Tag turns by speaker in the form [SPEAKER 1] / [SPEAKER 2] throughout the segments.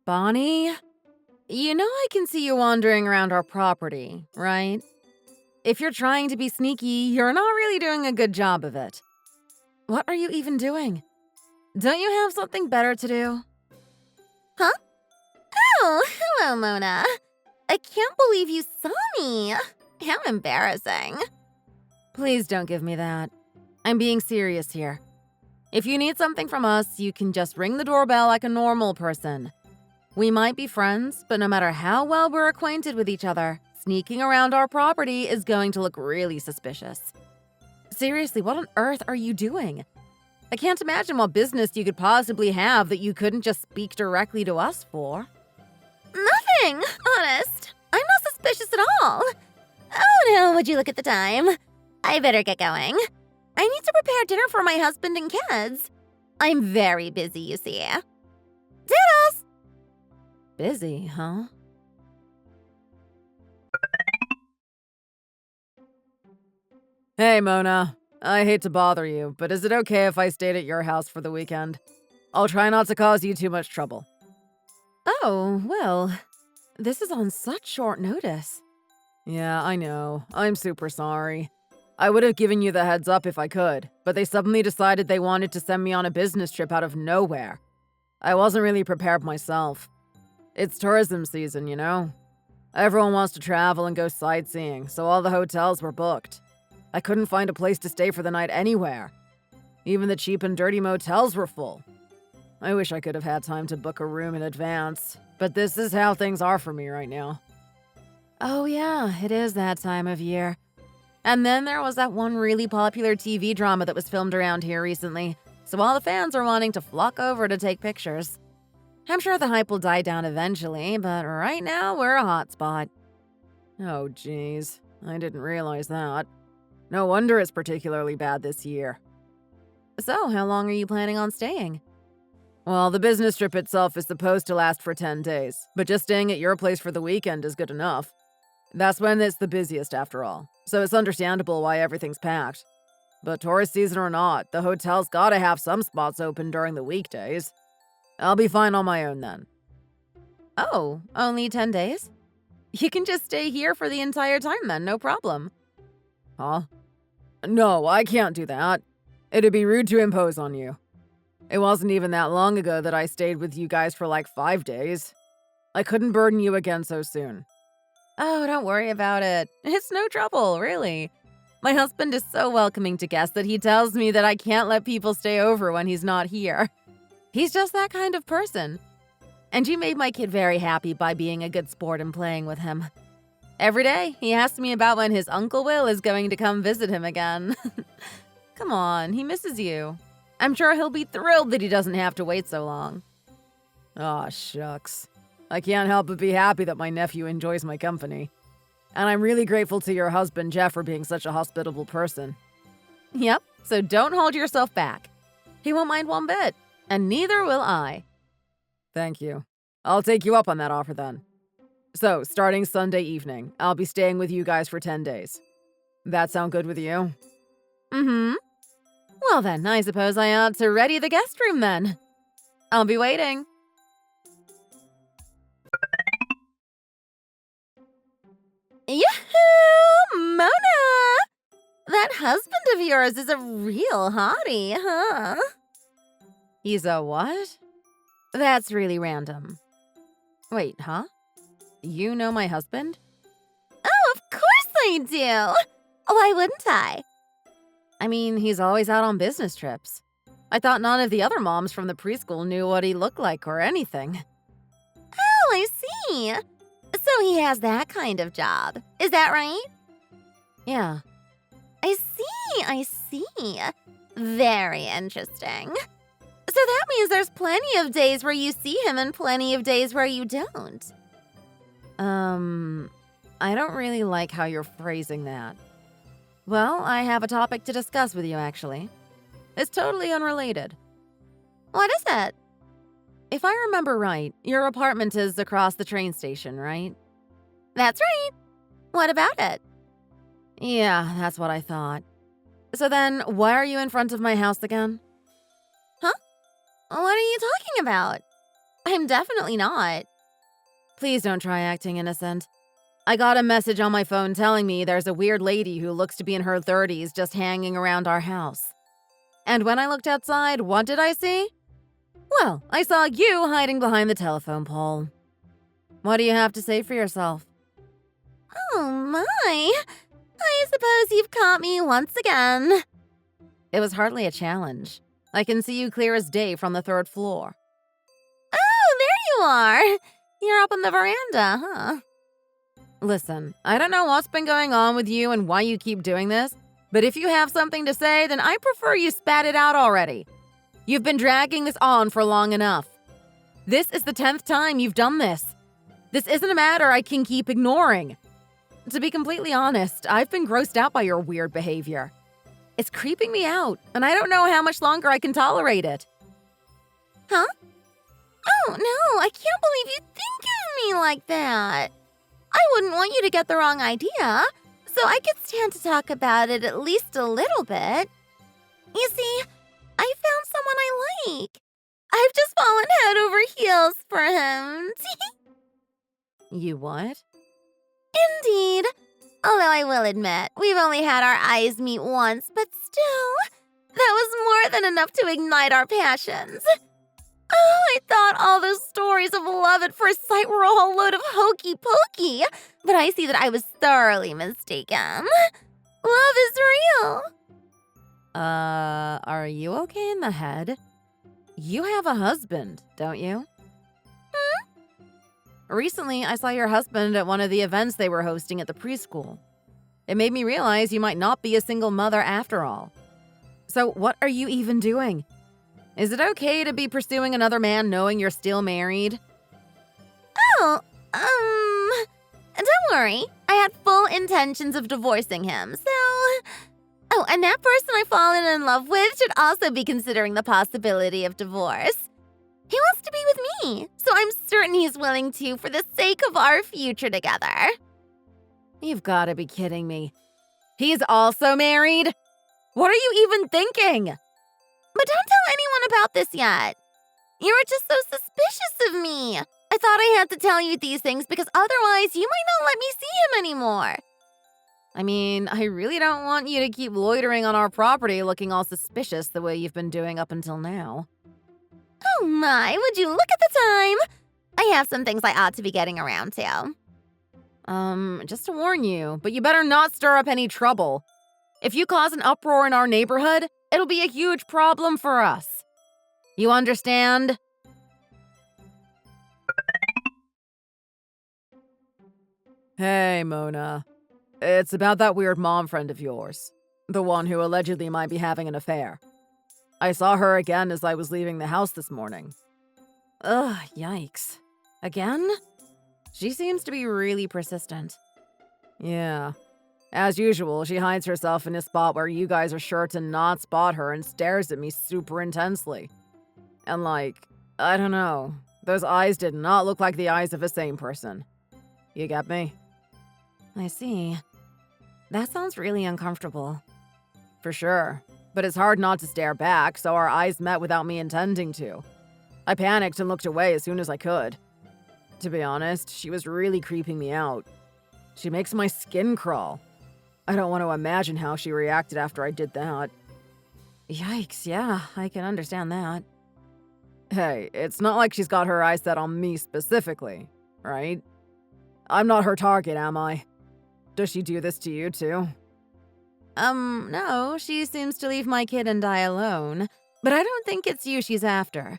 [SPEAKER 1] Bonnie? You know I can see you wandering around our property, right? If you're trying to be sneaky, you're not really doing a good job of it. What are you even doing? Don't you have something better to do?
[SPEAKER 2] Huh? Oh, hello, Mona. I can't believe you saw me. How embarrassing.
[SPEAKER 1] Please don't give me that. I'm being serious here. If you need something from us, you can just ring the doorbell like a normal person. We might be friends, but no matter how well we're acquainted with each other, sneaking around our property is going to look really suspicious. Seriously, what on earth are you doing? I can't imagine what business you could possibly have that you couldn't just speak directly to us for.
[SPEAKER 2] Nothing, honest. I'm not suspicious at all. Oh no, would you look at the time? I better get going. I need to prepare dinner for my husband and kids. I'm very busy, you see. Doodles!
[SPEAKER 1] Busy, huh? Hey, Mona. I hate to bother you, but is it okay if I stayed at your house for the weekend? I'll try not to cause you too much trouble. Oh, well, this is on such short notice. Yeah, I know. I'm super sorry. I would have given you the heads up if I could, but they suddenly decided they wanted to send me on a business trip out of nowhere. I wasn't really prepared myself. It's tourism season, you know? Everyone wants to travel and go sightseeing, so all the hotels were booked. I couldn't find a place to stay for the night anywhere. Even the cheap and dirty motels were full. I wish I could have had time to book a room in advance, but this is how things are for me right now. Oh yeah, it is that time of year. And then there was that one really popular TV drama that was filmed around here recently, so all the fans are wanting to flock over to take pictures. I'm sure the hype will die down eventually, but right now we're a hotspot. Oh geez, I didn't realize that. No wonder it's particularly bad this year. So, how long are you planning on staying? Well, the business trip itself is supposed to last for 10 days, but just staying at your place for the weekend is good enough. That's when it's the busiest after all, so it's understandable why everything's packed. But tourist season or not, the hotel's gotta have some spots open during the weekdays. I'll be fine on my own then. Oh, only 10 days? You can just stay here for the entire time then, no problem. Huh? No, I can't do that. It'd be rude to impose on you. It wasn't even that long ago that I stayed with you guys for like 5 days. I couldn't burden you again so soon. Oh, don't worry about it. It's no trouble, really. My husband is so welcoming to guests that he tells me that I can't let people stay over when he's not here. He's just that kind of person. And you made my kid very happy by being a good sport and playing with him. Every day, he asks me about when his Uncle Will is going to come visit him again. Come on, he misses you. I'm sure he'll be thrilled that he doesn't have to wait so long. Aw, shucks. I can't help but be happy that my nephew enjoys my company. And I'm really grateful to your husband, Jeff, for being such a hospitable person. Yep, so don't hold yourself back. He won't mind one bit, and neither will I. Thank you. I'll take you up on that offer then. So, starting Sunday evening, I'll be staying with you guys for 10 days. That sound good with you? Mm-hmm. Well then, I suppose I ought to ready the guest room then. I'll be waiting.
[SPEAKER 2] Yahoo! Mona! That husband of yours is a real hottie, huh?
[SPEAKER 1] He's a what? That's really random. Wait, huh? You know my husband?
[SPEAKER 2] Oh, of course I do! Why wouldn't I?
[SPEAKER 1] I mean, he's always out on business trips. I thought none of the other moms from the preschool knew what he looked like or anything.
[SPEAKER 2] Oh, I see. So he has that kind of job. Is that right?
[SPEAKER 1] Yeah.
[SPEAKER 2] I see. Very interesting. So that means there's plenty of days where you see him and plenty of days where you don't.
[SPEAKER 1] I don't really like how you're phrasing that. Well, I have a topic to discuss with you, actually. It's totally unrelated.
[SPEAKER 2] What is it?
[SPEAKER 1] If I remember right, your apartment is across the train station, right?
[SPEAKER 2] That's right. What about it?
[SPEAKER 1] Yeah, that's what I thought. So then, why are you in front of my house again?
[SPEAKER 2] Huh? What are you talking about? I'm definitely not.
[SPEAKER 1] Please don't try acting innocent. I got a message on my phone telling me there's a weird lady who looks to be in her 30s just hanging around our house. And when I looked outside, what did I see? Well, I saw you hiding behind the telephone pole. What do you have to say for yourself?
[SPEAKER 2] Oh my. I suppose you've caught me once again.
[SPEAKER 1] It was hardly a challenge. I can see you clear as day from the 3rd floor.
[SPEAKER 2] Oh, there you are. You're up on the veranda, huh?
[SPEAKER 1] Listen, I don't know what's been going on with you and why you keep doing this, but if you have something to say, then I prefer you spat it out already. You've been dragging this on for long enough. This is the 10th time you've done this. This isn't a matter I can keep ignoring. To be completely honest, I've been grossed out by your weird behavior. It's creeping me out, and I don't know how much longer I can tolerate it.
[SPEAKER 2] Huh? Oh, no, I can't believe you think of me like that. I wouldn't want you to get the wrong idea, so I could stand to talk about it at least a little bit. You see, I found someone I like. I've just fallen head over heels for him.
[SPEAKER 1] You what?
[SPEAKER 2] Indeed. Although I will admit, we've only had our eyes meet once, but still, that was more than enough to ignite our passions. Oh, I thought all those stories of love at first sight were a whole load of hokey pokey, but I see that I was thoroughly mistaken. Love is real.
[SPEAKER 1] Are you okay in the head? You have a husband, don't you? Recently, I saw your husband at one of the events they were hosting at the preschool. It made me realize you might not be a single mother after all. So what are you even doing? Is it okay to be pursuing another man knowing you're still married?
[SPEAKER 2] Oh, don't worry. I had full intentions of divorcing him, so... Oh, and that person I've fallen in love with should also be considering the possibility of divorce. He wants to be with me, so I'm certain he's willing to for the sake of our future together.
[SPEAKER 1] You've got to be kidding me. He's also married? What are you even thinking?
[SPEAKER 2] But don't tell anyone about this yet. You were just so suspicious of me. I thought I had to tell you these things because otherwise you might not let me see him anymore.
[SPEAKER 1] I mean, I really don't want you to keep loitering on our property looking all suspicious the way you've been doing up until now.
[SPEAKER 2] Oh my, would you look at the time? I have some things I ought to be getting around to.
[SPEAKER 1] Just to warn you, but you better not stir up any trouble. If you cause an uproar in our neighborhood, it'll be a huge problem for us. You understand? Hey, Mona. It's about that weird mom friend of yours. The one who allegedly might be having an affair. I saw her again as I was leaving the house this morning. Ugh, yikes. Again? She seems to be really persistent. Yeah. As usual, she hides herself in a spot where you guys are sure to not spot her and stares at me super intensely. And I don't know. Those eyes did not look like the eyes of a sane person. You get me? I see. That sounds really uncomfortable. For sure. But it's hard not to stare back, so our eyes met without me intending to. I panicked and looked away as soon as I could. To be honest, she was really creeping me out. She makes my skin crawl. I don't want to imagine how she reacted after I did that. Yikes, yeah, I can understand that. Hey, it's not like she's got her eyes set on me specifically, right? I'm not her target, am I? Does she do this to you too? No, she seems to leave my kid and I alone, but I don't think it's you she's after.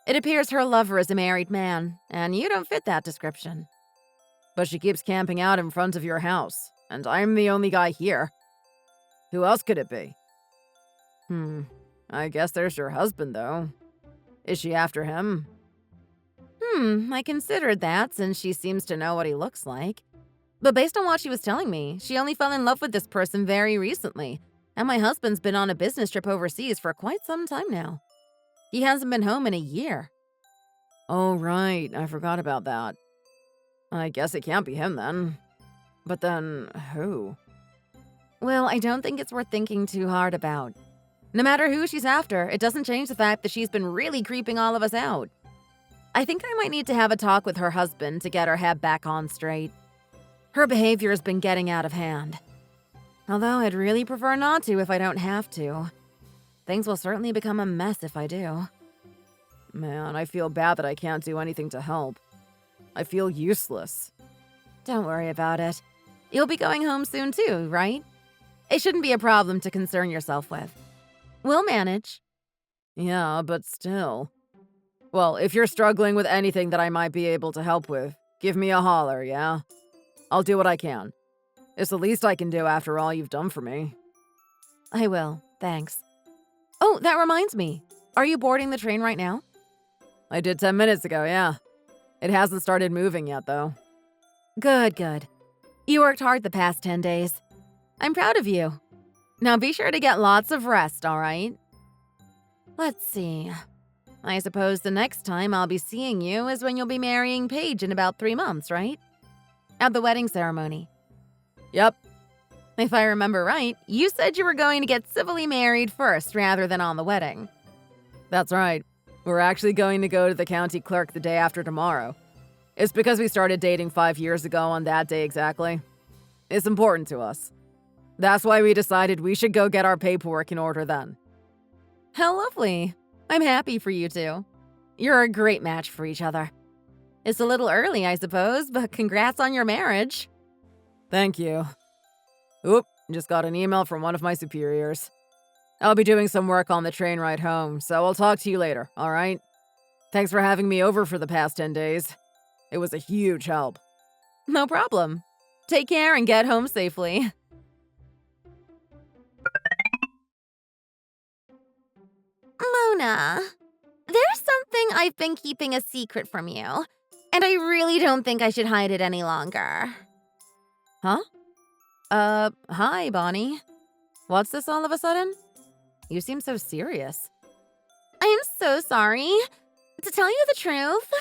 [SPEAKER 1] It appears her lover is a married man, and you don't fit that description. But she keeps camping out in front of your house, and I'm the only guy here. Who else could it be? I guess there's your husband, though. Is she after him? I considered that since she seems to know what he looks like. But based on what she was telling me, she only fell in love with this person very recently, and my husband's been on a business trip overseas for quite some time now. He hasn't been home in a year. Oh, right, I forgot about that. I guess it can't be him then. But then, who? Well, I don't think it's worth thinking too hard about. No matter who she's after, it doesn't change the fact that she's been really creeping all of us out. I think I might need to have a talk with her husband to get her head back on straight. Her behavior has been getting out of hand. Although I'd really prefer not to if I don't have to. Things will certainly become a mess if I do. Man, I feel bad that I can't do anything to help. I feel useless. Don't worry about it. You'll be going home soon too, right? It shouldn't be a problem to concern yourself with. We'll manage. Yeah, but still. Well, if you're struggling with anything that I might be able to help with, give me a holler, yeah? I'll do what I can. It's the least I can do after all you've done for me. I will, thanks. Oh, that reminds me. Are you boarding the train right now? I did 10 minutes ago, yeah. It hasn't started moving yet, though. Good, good. You worked hard the past 10 days. I'm proud of you. Now be sure to get lots of rest, all right? Let's see. I suppose the next time I'll be seeing you is when you'll be marrying Paige in about 3 months, right? At the wedding ceremony. Yep. If I remember right, you said you were going to get civilly married first rather than on the wedding. That's right. We're actually going to go to the county clerk the day after tomorrow. It's because we started dating 5 years ago on that day exactly. It's important to us. That's why we decided we should go get our paperwork in order then. How lovely. I'm happy for you two. You're a great match for each other. It's a little early, I suppose, but congrats on your marriage. Thank you. Oop, just got an email from one of my superiors. I'll be doing some work on the train ride home, so I'll talk to you later, all right? Thanks for having me over for the past 10 days. It was a huge help. No problem. Take care and get home safely.
[SPEAKER 2] Mona, there's something I've been keeping a secret from you, and I really don't think I should hide it any longer.
[SPEAKER 1] Huh? Hi, Bonnie. What's this all of a sudden? You seem so serious.
[SPEAKER 2] I'm so sorry. To tell you the truth,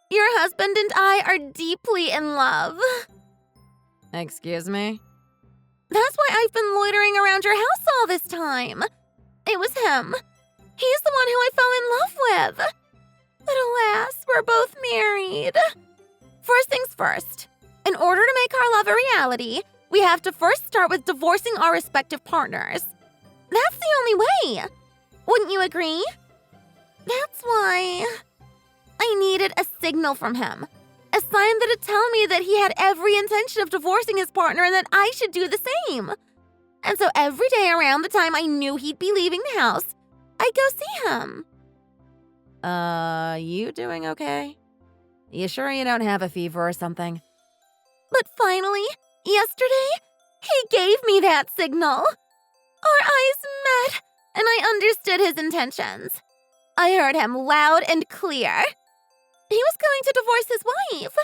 [SPEAKER 2] your husband and I are deeply in love.
[SPEAKER 1] Excuse me?
[SPEAKER 2] That's why I've been loitering around your house all this time. It was him. He's the one who I fell in love with. But alas, we're both married. First things first. In order to make our love a reality, we have to first start with divorcing our respective partners. That's the only way. Wouldn't you agree? That's why I needed a signal from him. A sign that'd tell me that he had every intention of divorcing his partner and that I should do the same. And so every day around the time I knew he'd be leaving the house, I'd go see him.
[SPEAKER 1] You doing okay? You sure you don't have a fever or something?
[SPEAKER 2] But finally, yesterday, he gave me that signal. Our eyes met, and I understood his intentions. I heard him loud and clear. He was going to divorce his wife.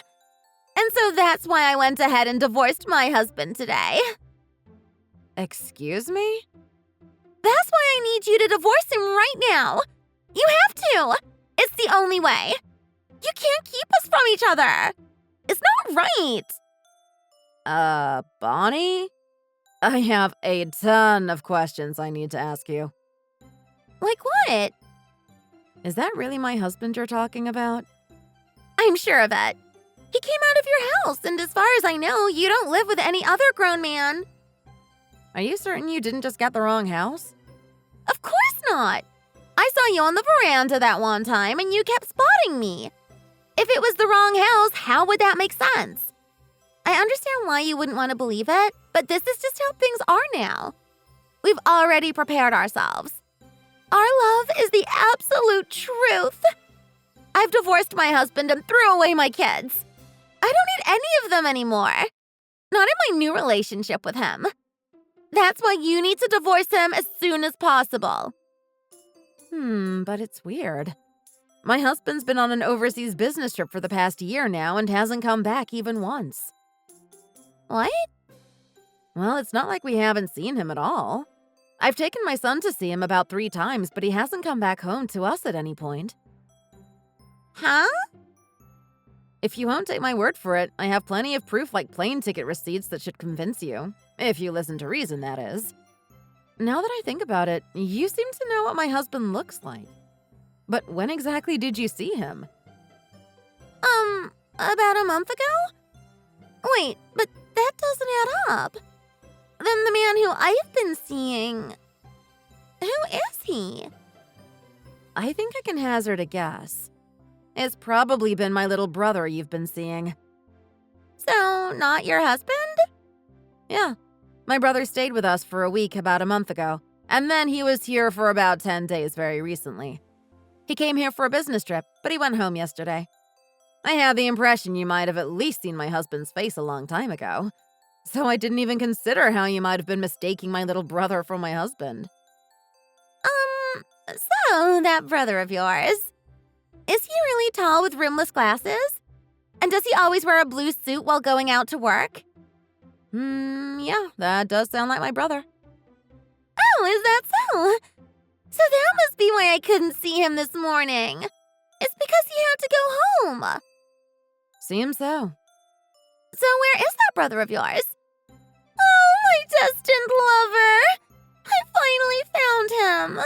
[SPEAKER 2] And so that's why I went ahead and divorced my husband today.
[SPEAKER 1] Excuse me?
[SPEAKER 2] That's why I need you to divorce him right now. You have to. It's the only way. You can't keep us from each other. It's not right.
[SPEAKER 1] Bonnie? I have a ton of questions I need to ask you.
[SPEAKER 2] Like what?
[SPEAKER 1] Is that really my husband you're talking about?
[SPEAKER 2] I'm sure of it. He came out of your house, and as far as I know, you don't live with any other grown man.
[SPEAKER 1] Are you certain you didn't just get the wrong house?
[SPEAKER 2] Of course not. I saw you on the veranda that one time, and you kept spotting me. If it was the wrong house, how would that make sense? I understand why you wouldn't want to believe it, but this is just how things are now. We've already prepared ourselves. Our love is the absolute truth. I've divorced my husband and threw away my kids. I don't need any of them anymore. Not in my new relationship with him. That's why you need to divorce him as soon as possible.
[SPEAKER 1] But it's weird. My husband's been on an overseas business trip for the past year now and hasn't come back even once.
[SPEAKER 2] What?
[SPEAKER 1] Well, it's not like we haven't seen him at all. I've taken my son to see him about 3 times, but he hasn't come back home to us at any point.
[SPEAKER 2] Huh?
[SPEAKER 1] If you won't take my word for it, I have plenty of proof like plane ticket receipts that should convince you. If you listen to reason, that is. Now that I think about it, you seem to know what my husband looks like. But when exactly did you see him?
[SPEAKER 2] About a month ago? Wait, but that doesn't add up. Then the man who I've been seeing, who is he?
[SPEAKER 1] I think I can hazard a guess. It's probably been my little brother you've been seeing.
[SPEAKER 2] So, not your husband?
[SPEAKER 1] Yeah, my brother stayed with us for a week about a month ago, and then he was here for about 10 days very recently. He came here for a business trip, but he went home yesterday. I had the impression you might have at least seen my husband's face a long time ago, so I didn't even consider how you might have been mistaking my little brother for my husband.
[SPEAKER 2] So that brother of yours, is he really tall with rimless glasses? And does he always wear a blue suit while going out to work?
[SPEAKER 1] Yeah, that does sound like my brother.
[SPEAKER 2] Oh, is that so? So that must be why I couldn't see him this morning. It's because he had to go home.
[SPEAKER 1] Seems so.
[SPEAKER 2] So where is that brother of yours? Oh, my destined lover! I finally found him.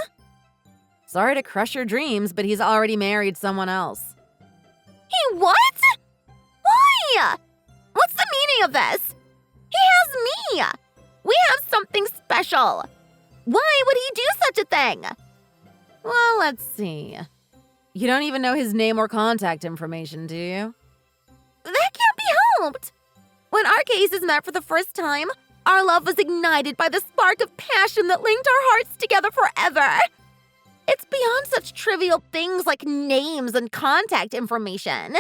[SPEAKER 1] Sorry to crush your dreams, but he's already married someone else.
[SPEAKER 2] He what? Why? What's the meaning of this? He has me. We have something special. Why would he do such a thing?
[SPEAKER 1] Well, let's see. You don't even know his name or contact information, do you?
[SPEAKER 2] That can't be helped. When our cases met for the first time, our love was ignited by the spark of passion that linked our hearts together forever. It's beyond such trivial things like names and contact information.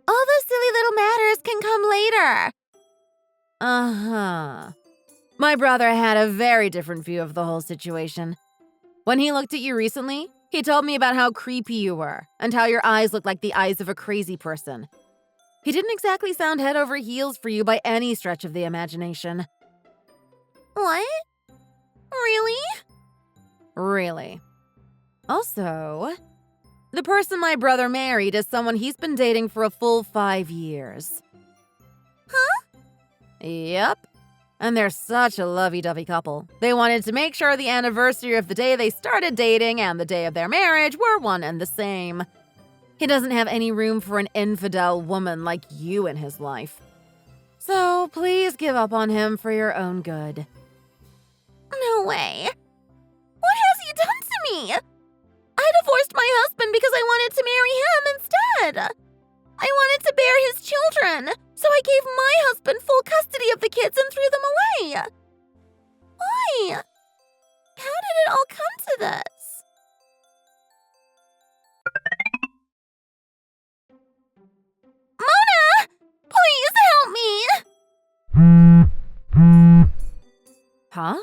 [SPEAKER 2] All those silly little matters can come later.
[SPEAKER 1] Uh-huh. My brother had a very different view of the whole situation. When he looked at you recently, he told me about how creepy you were and how your eyes looked like the eyes of a crazy person. He didn't exactly sound head over heels for you by any stretch of the imagination.
[SPEAKER 2] What? Really?
[SPEAKER 1] Really. Also, the person my brother married is someone he's been dating for a full 5 years.
[SPEAKER 2] Huh?
[SPEAKER 1] Yep. And they're such a lovey-dovey couple. They wanted to make sure the anniversary of the day they started dating and the day of their marriage were one and the same. He doesn't have any room for an infidel woman like you in his life. So please give up on him for your own good.
[SPEAKER 2] No way. What has he done to me? I divorced my husband because I wanted to marry him instead. I wanted to bear his children, so I gave my husband full custody of the kids and threw them away. Why? How did it all come to this? Mona! Please help me!
[SPEAKER 1] Huh?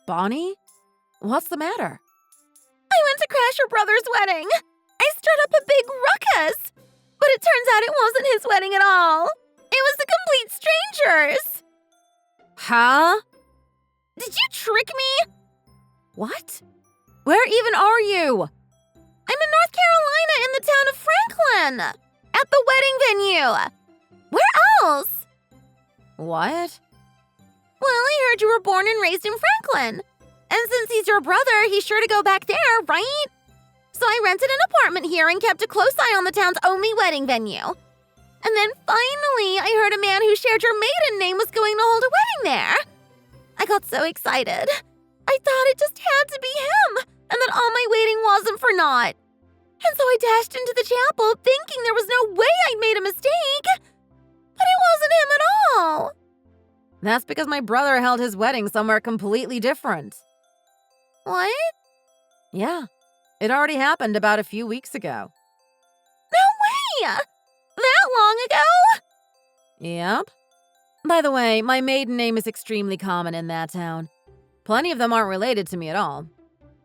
[SPEAKER 1] Bonnie? What's the matter?
[SPEAKER 2] I went to crash your brother's wedding. I stirred up a big ruckus. But it turns out it wasn't his wedding at all. It was the complete strangers.
[SPEAKER 1] Huh?
[SPEAKER 2] Did you trick me?
[SPEAKER 1] What? Where even are you?
[SPEAKER 2] I'm in North Carolina in the town of Franklin. At the wedding venue. Where else?
[SPEAKER 1] What?
[SPEAKER 2] Well, I heard you were born and raised in Franklin. And since he's your brother, he's sure to go back there, right? So I rented an apartment here and kept a close eye on the town's only wedding venue. And then finally, I heard a man who shared your maiden name was going to hold a wedding there. I got so excited. I thought it just had to be him, and that all my waiting wasn't for naught. And so I dashed into the chapel thinking there was no way I'd made a mistake. But it wasn't him at all.
[SPEAKER 1] That's because my brother held his wedding somewhere completely different.
[SPEAKER 2] What?
[SPEAKER 1] Yeah. It already happened about a few weeks ago.
[SPEAKER 2] No way! That long ago?
[SPEAKER 1] Yep. By the way, my maiden name is extremely common in that town. Plenty of them aren't related to me at all.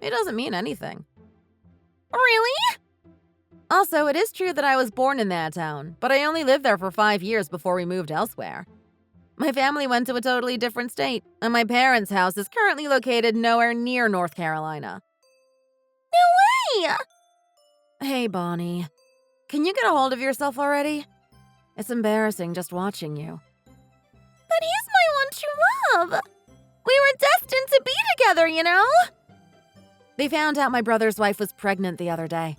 [SPEAKER 1] It doesn't mean anything.
[SPEAKER 2] Really?
[SPEAKER 1] Also, it is true that I was born in that town, but I only lived there for 5 years before we moved elsewhere. My family went to a totally different state, and my parents' house is currently located nowhere near North Carolina.
[SPEAKER 2] No way!
[SPEAKER 1] Hey, Bonnie. Can you get a hold of yourself already? It's embarrassing just watching you.
[SPEAKER 2] But he's my one true love. We were destined to be together, you know?
[SPEAKER 1] They found out my brother's wife was pregnant the other day.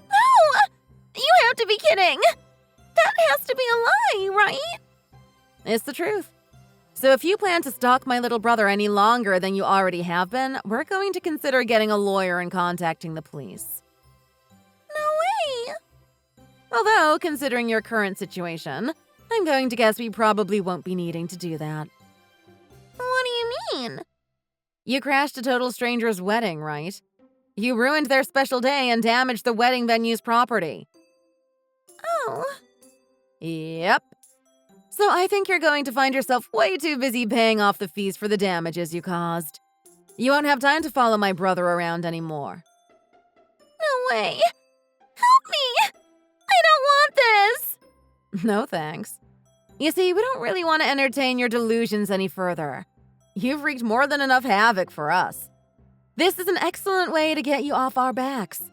[SPEAKER 2] No! You have have to be kidding! That has to be a lie, right?
[SPEAKER 1] It's the truth. So if you plan to stalk my little brother any longer than you already have been, we're going to consider getting a lawyer and contacting the police.
[SPEAKER 2] No way!
[SPEAKER 1] Although, considering your current situation, I'm going to guess we probably won't be needing to do that.
[SPEAKER 2] What do you mean?
[SPEAKER 1] You crashed a total stranger's wedding, right? You ruined their special day and damaged the wedding venue's property.
[SPEAKER 2] Oh.
[SPEAKER 1] Yep. So I think you're going to find yourself way too busy paying off the fees for the damages you caused. You won't have time to follow my brother around anymore.
[SPEAKER 2] No way! Help me! I don't want this!
[SPEAKER 1] No thanks. You see, we don't really want to entertain your delusions any further. You've wreaked more than enough havoc for us. This is an excellent way to get you off our backs.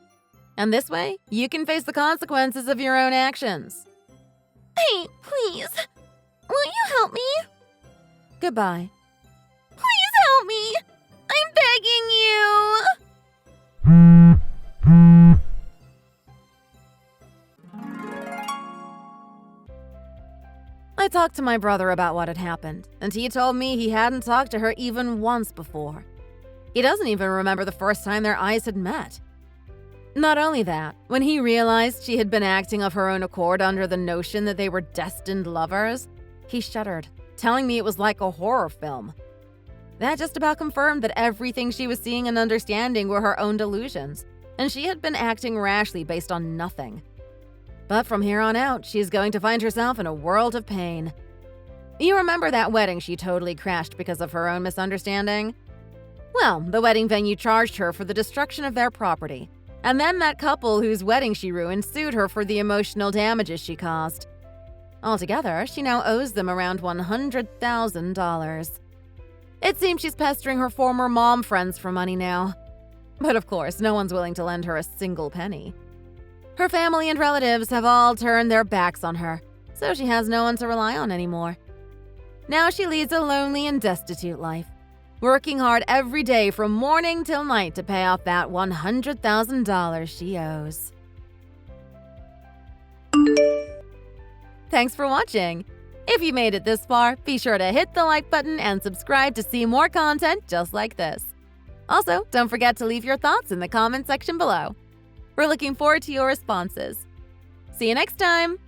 [SPEAKER 1] And this way, you can face the consequences of your own actions.
[SPEAKER 2] Hey, please. Will you help me?
[SPEAKER 1] Goodbye.
[SPEAKER 2] Please help me! I'm begging you!
[SPEAKER 1] I talked to my brother about what had happened, and he told me he hadn't talked to her even once before. He doesn't even remember the first time their eyes had met. Not only that, when he realized she had been acting of her own accord under the notion that they were destined lovers, he shuddered, telling me it was like a horror film. That just about confirmed that everything she was seeing and understanding were her own delusions, and she had been acting rashly based on nothing. But from here on out, she's going to find herself in a world of pain. You remember that wedding she totally crashed because of her own misunderstanding? Well, the wedding venue charged her for the destruction of their property, and then that couple whose wedding she ruined sued her for the emotional damages she caused. Altogether, she now owes them around $100,000. It seems she's pestering her former mom friends for money now. But of course, no one's willing to lend her a single penny. Her family and relatives have all turned their backs on her, so she has no one to rely on anymore. Now she leads a lonely and destitute life, working hard every day from morning till night to pay off that $100,000 she owes. Thanks for watching! If you made it this far, be sure to hit the like button and subscribe to see more content just like this. Also, don't forget to leave your thoughts in the comment section below. We're looking forward to your responses. See you next time!